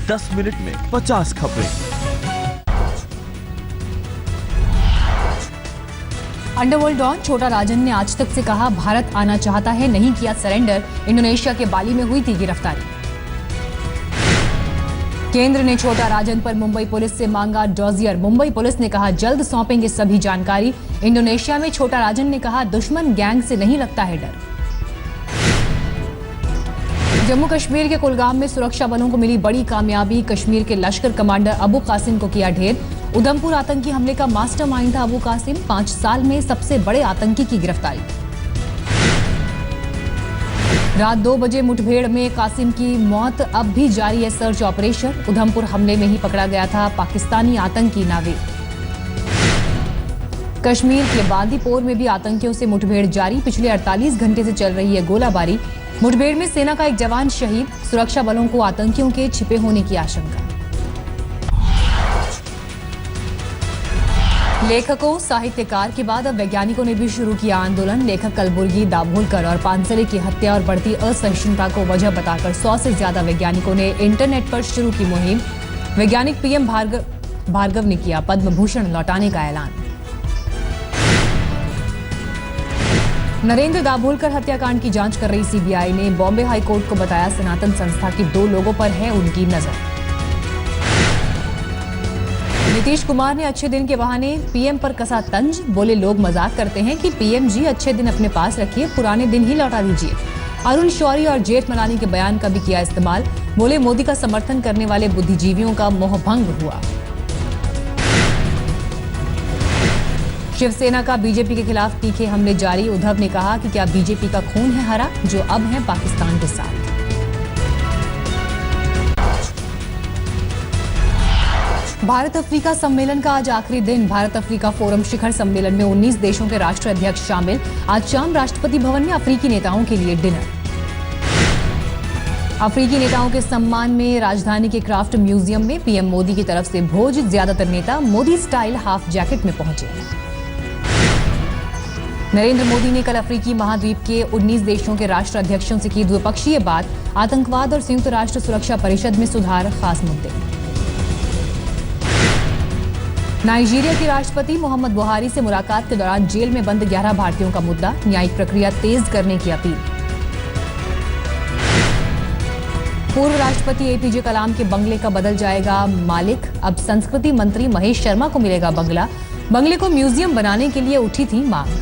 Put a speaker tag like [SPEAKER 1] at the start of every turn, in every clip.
[SPEAKER 1] 10 minute में 50 खबरें।
[SPEAKER 2] Underworld don छोटा राजन ने आज तक से कहा भारत आना चाहता है, नहीं किया सरेंडर। इंडोनेशिया के बाली में हुई थी गिरफ्तारी। केंद्र ने छोटा राजन पर मुंबई पुलिस से मांगा डॉजियर। मुंबई पुलिस ने कहा जल्द सौंपेंगे सभी जानकारी। इंडोनेशिया में छोटा राजन ने कहा दुश्मन गैंग से नहीं लगता है डर। जम्मू कश्मीर के कुलगाम में सुरक्षा बलों को मिली बड़ी कामयाबी। कश्मीर के लश्कर कमांडर अबू कासिम को किया ढेर। उधमपुर आतंकी हमले का मास्टरमाइंड था अबू कासिम। 5 साल में सबसे बड़े आतंकी की गिरफ्तारी। रात 2 बजे मुठभेड़ में कासिम की मौत। अब भी जारी है सर्च ऑपरेशन। उधमपुर हमले में ही पकड़ा गया था पाकिस्तानी आतंकी नावेद। कश्मीर के बांदीपोर में भी आतंकियों से मुठभेड़ जारी। पिछले 48 घंटे से चल रही है गोलाबारी। मुठभेड़ में सेना का एक जवान शहीद। सुरक्षा बलों को आतंकियों के छिपे होने की आशंका। लेखकों, साहित्यकार के बाद अब वैज्ञानिकों ने भी शुरू किया आंदोलन। लेखक कलबुर्गी, दाभोलकर और पानसरे की हत्या और बढ़ती असहिष्णुता को वजह बताकर 100 से ज्यादा वैज्ञानिकों ने इंटरनेट पर शुरू की मुहिम। वैज्ञानिक पीएम भार्गव ने किया पद्म भूषण लौटाने का ऐलान। नरेंद्र दाभोलकर हत्याकांड की जांच कर रही सीबीआई ने बॉम्बे हाईकोर्ट को बताया सनातन संस्था की 2 लोगों पर है उनकी नजर। नीतीश कुमार ने अच्छे दिन के बहाने पीएम पर कसा तंज। बोले लोग मजाक करते हैं कि पीएम जी अच्छे दिन अपने पास रखिए, पुराने दिन ही लौटा दीजिए। अरुण शौरी और जेठमलानी के बयान का भी किया इस्तेमाल। बोले मोदी का समर्थन करने वाले बुद्धिजीवियों का मोहभंग हुआ। शिवसेना का बीजेपी के खिलाफ तीखे हमले जारी। उद्धव ने कहा कि क्या बीजेपी का खून है हरा जो अब है पाकिस्तान के साथ। भारत अफ्रीका सम्मेलन का आज आखिरी दिन। भारत अफ्रीका फोरम शिखर सम्मेलन में 19 देशों के राष्ट्राध्यक्ष शामिल। आज शाम राष्ट्रपति भवन में अफ्रीकी नेताओं के लिए डिनर। अफ्रीकी नेताओं के सम्मान में राजधानी के क्राफ्ट म्यूजियम में पीएम मोदी की तरफ से भोज। ज्यादातर नेता मोदी स्टाइल हाफ जैकेट में पहुंचे। नरेंद्र मोदी ने कल अफ्रीकी महाद्वीप के 19 देशों के राष्ट्राध्यक्षों से की द्विपक्षीय बात। आतंकवाद और संयुक्त राष्ट्र सुरक्षा परिषद में सुधार खास मुद्दे। नाइजीरिया के राष्ट्रपति मोहम्मद बुहारी से मुलाकात के दौरान जेल में बंद 11 भारतीयों का मुद्दा। न्यायिक प्रक्रिया तेज करने की अपील। पूर्व राष्ट्रपति एपीजे कलाम के बंगले का बदल जाएगा मालिक। अब संस्कृति मंत्री महेश शर्मा को मिलेगा बंगला। बंगले को म्यूजियम बनाने के लिए उठी थी मांग।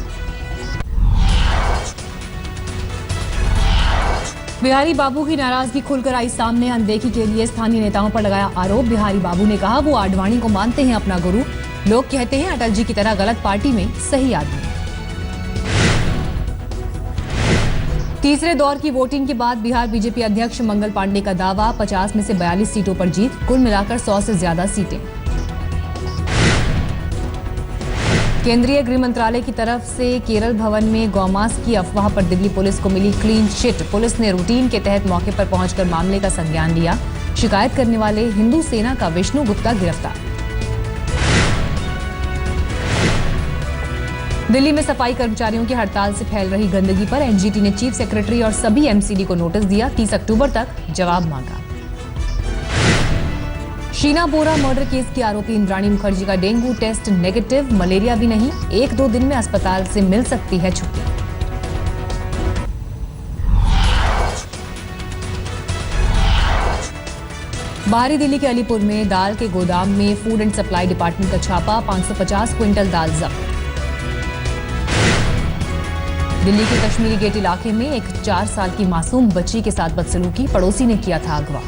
[SPEAKER 2] बिहारी बाबू की नाराजगी खुलकर आई सामने। अनदेखी के लिए स्थानीय नेताओं पर लगाया आरोप। बिहारी बाबू ने कहा वो आडवाणी को मानते हैं अपना गुरु। लोग कहते हैं अटल जी की तरह गलत पार्टी में सही आदमी। तीसरे दौर की वोटिंग के बाद बिहार बीजेपी अध्यक्ष मंगल पांडे का दावा। 50 में से 42 सीटों पर जीत। कुल मिलाकर 100 से ज्यादा सीटें। केंद्रीय गृह मंत्रालय की तरफ से केरल भवन में गौमांस की अफवाह पर दिल्ली पुलिस को मिली क्लीन चिट। पुलिस ने रूटीन के तहत मौके पर पहुंचकर मामले का संज्ञान लिया। शिकायत करने वाले हिंदू सेना का विष्णु गुप्ता गिरफ्तार। दिल्ली में सफाई कर्मचारियों की हड़ताल से फैल रही गंदगी पर एनजीटी ने चीफ सेक्रेटरी और सभी एमसीडी को नोटिस दिया। 30 अक्टूबर तक जवाब मांगा। शीना बोरा मर्डर केस की आरोपी इंद्राणी मुखर्जी का डेंगू टेस्ट नेगेटिव। मलेरिया भी नहीं। 1-2 दिन में अस्पताल से मिल सकती है छुट्टी। बाहरी दिल्ली के अलीपुर में दाल के गोदाम में फूड एंड सप्लाई डिपार्टमेंट का छापा। 550 क्विंटल दाल जब्त। दिल्ली के कश्मीरी गेट इलाके में एक 4 साल की मासूम बच्ची के साथ बदसलूकी। पड़ोसी ने किया था अगवा।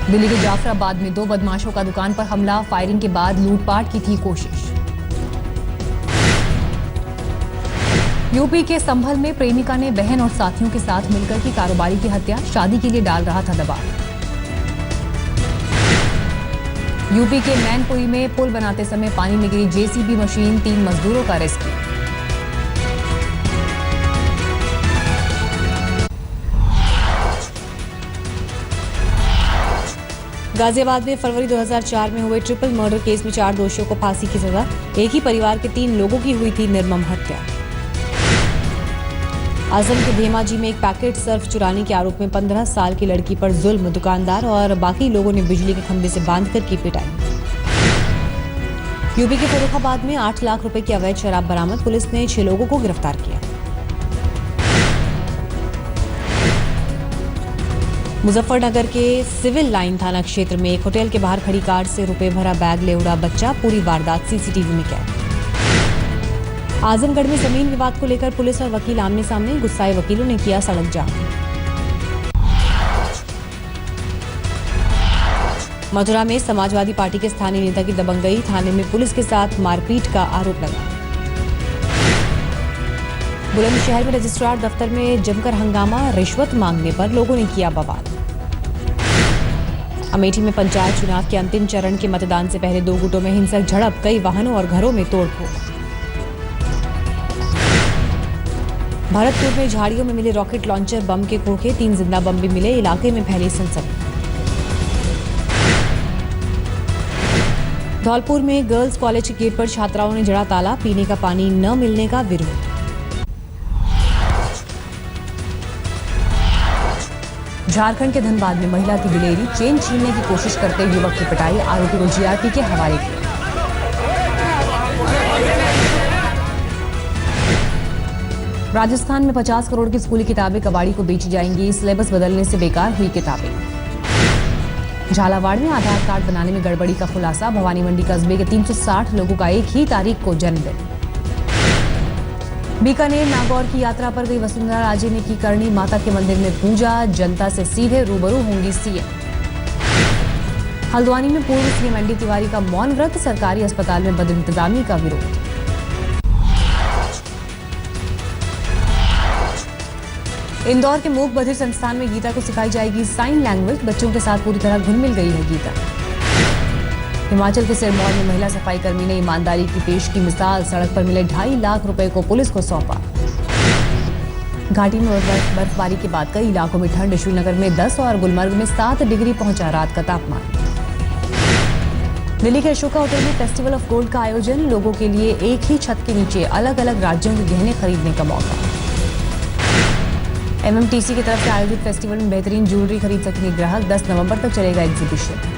[SPEAKER 2] दिल्ली के जाफराबाद में 2 बदमाशों का दुकान पर हमला। फायरिंग के बाद लूटपाट की थी कोशिश। यूपी के संभल में प्रेमिका ने बहन और साथियों के साथ मिलकर की कारोबारी की हत्या। शादी के लिए डाल रहा था दबाव। यूपी के मैनपुरी में पुल बनाते समय पानी में गिरी जेसीबी मशीन। 3 मजदूरों का रेस्क्यू। गाजियाबाद में फरवरी 2004 में हुए ट्रिपल मर्डर केस में 4 दोषियों को फांसी की सजा। एक ही परिवार के 3 लोगों की हुई थी निर्मम हत्या। आजम के धेमाजी में एक पैकेट सर्फ चुराने के आरोप में 15 साल की लड़की पर जुल्म, दुकानदार और बाकी लोगों ने बिजली के खंभे से बांधकर की पिटाई। यूपी के फर्रुखाबाद में 8 लाख रुपए की अवैध शराब बरामद, पुलिस ने 6 लोगों को गिरफ्तार किया। मुजफ्फरनगर के सिविल लाइन थाना क्षेत्र में एक होटल के बाहर खड़ी कार से रुपए भरा बैग ले उड़ा बच्चा, पूरी वारदात सीसीटीवी में कैद। आजमगढ़ में जमीन विवाद को लेकर पुलिस और वकील आमने सामने, गुस्साए वकीलों ने किया सड़क जाम। मथुरा में समाजवादी पार्टी के स्थानीय नेता की दबंगई, थाने में पुलिस के साथ मारपीट का आरोप लगा। बुलंदशहर में रजिस्ट्रार दफ्तर में जमकर हंगामा, रिश्वत मांगने पर लोगों ने किया बवाल। अमेठी में पंचायत चुनाव के अंतिम चरण के मतदान से पहले 2 गुटों में हिंसक झड़प, कई वाहनों और घरों में तोड़फोड़। भरतपुर में झाड़ियों में मिले रॉकेट लॉन्चर बम के खोखे, 3 जिंदा बम भी मिले, इलाके में फैली सनसनी। धौलपुर में गर्ल्स कॉलेज के गेट पर छात्राओं ने जड़ा ताला, पीने का पानी न मिलने का विरोध। झारखंड के धनबाद में महिला की दिलेरी, चेन छीनने की कोशिश करते युवक की पिटाई, आरोपी को जीआरपी के हवाले किया। राजस्थान में 50 करोड़ की स्कूली किताबें कबाड़ी को बेची जाएंगी, सिलेबस बदलने से बेकार हुई किताबें। झालावाड़ में आधार कार्ड बनाने में गड़बड़ी का खुलासा, भवानी मंडी कस्बे के 360 लोगों का एक ही तारीख को जन्मदिन। बीकानेर नागौर की यात्रा पर गई वसुंधरा राजे ने की करनी, माता के मंदिर में पूजा, जनता से सीधे रूबरू होंगी सीएम। हल्द्वानी में पूर्व सीएम एनडी तिवारी का मौन व्रत, सरकारी अस्पताल में बदइंतजामी का विरोध। इंदौर के मूक बधिर संस्थान में गीता को सिखाई जाएगी साइन लैंग्वेज, बच्चों के साथ पूरी तरह घुल मिल गई है गीता। हिमाचल के सिरमौर में महिला सफाई कर्मी ने ईमानदारी की पेश की मिसाल, सड़क पर मिले 2.5 लाख रुपए को पुलिस को सौंपा। घाटी में बर्फबारी के बाद कई इलाकों में ठंड, श्रीनगर में 10 और गुलमर्ग में 7 डिग्री पहुंचा रात का तापमान। दिल्ली के अशोका होटल में फेस्टिवल ऑफ गोल्ड का आयोजन, लोगों के लिए एक ही छत के नीचे अलग अलग राज्यों के गहने खरीदने का मौका। एमएमटीसी की तरफ से आयोजित फेस्टिवल में बेहतरीन ज्वेलरी खरीद सकेंगे ग्राहक, 10 नवंबर तक चलेगा एग्जीबिशन।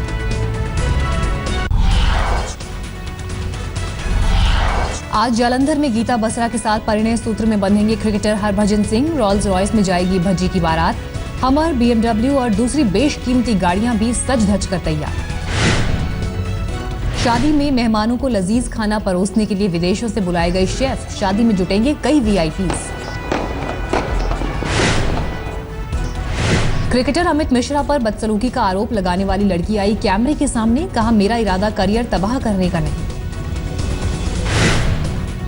[SPEAKER 2] आज जालंधर में गीता बसरा के साथ परिणय सूत्र में बंधेंगे cricketer Harbhajan Singh, Rolls Royce में जाएगी भज्जी की बारात, हमर, बीएमडब्ल्यू और दूसरी बेशकीमती गाड़ियां भी सज धज कर तैयार। शादी में मेहमानों को लजीज खाना परोसने के लिए विदेशों से बुलाए गए शेफ, शादी में जुटेंगे कई वीआईपीज। क्रिकेटर अमित मिश्रा पर बदसलूकी का आरोप लगाने वाली लड़की आई कैमरे के सामने, कहा मेरा इरादा करियर तबाह करने का नहीं।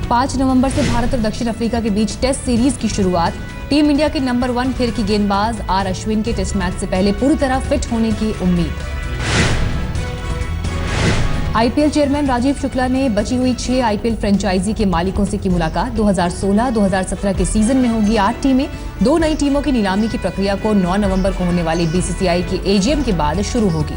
[SPEAKER 2] 5 नवंबर से भारत और दक्षिण अफ्रीका के बीच टेस्ट सीरीज की शुरुआत, टीम इंडिया के नंबर 1 फिरकी गेंदबाज आर अश्विन के टेस्ट मैच से पहले पूरी तरह फिट होने की उम्मीद। आईपीएल चेयरमैन राजीव शुक्ला ने बची हुई 6 आईपीएल फ्रेंचाइजी के मालिकों से की मुलाकात, 2016-2017 के सीजन में होगी 8 टीमें, 2 नई टीमों की नीलामी की प्रक्रिया को 9 नवंबर को होने वाली बीसीसीआई की एजीएम के बाद शुरू होगी।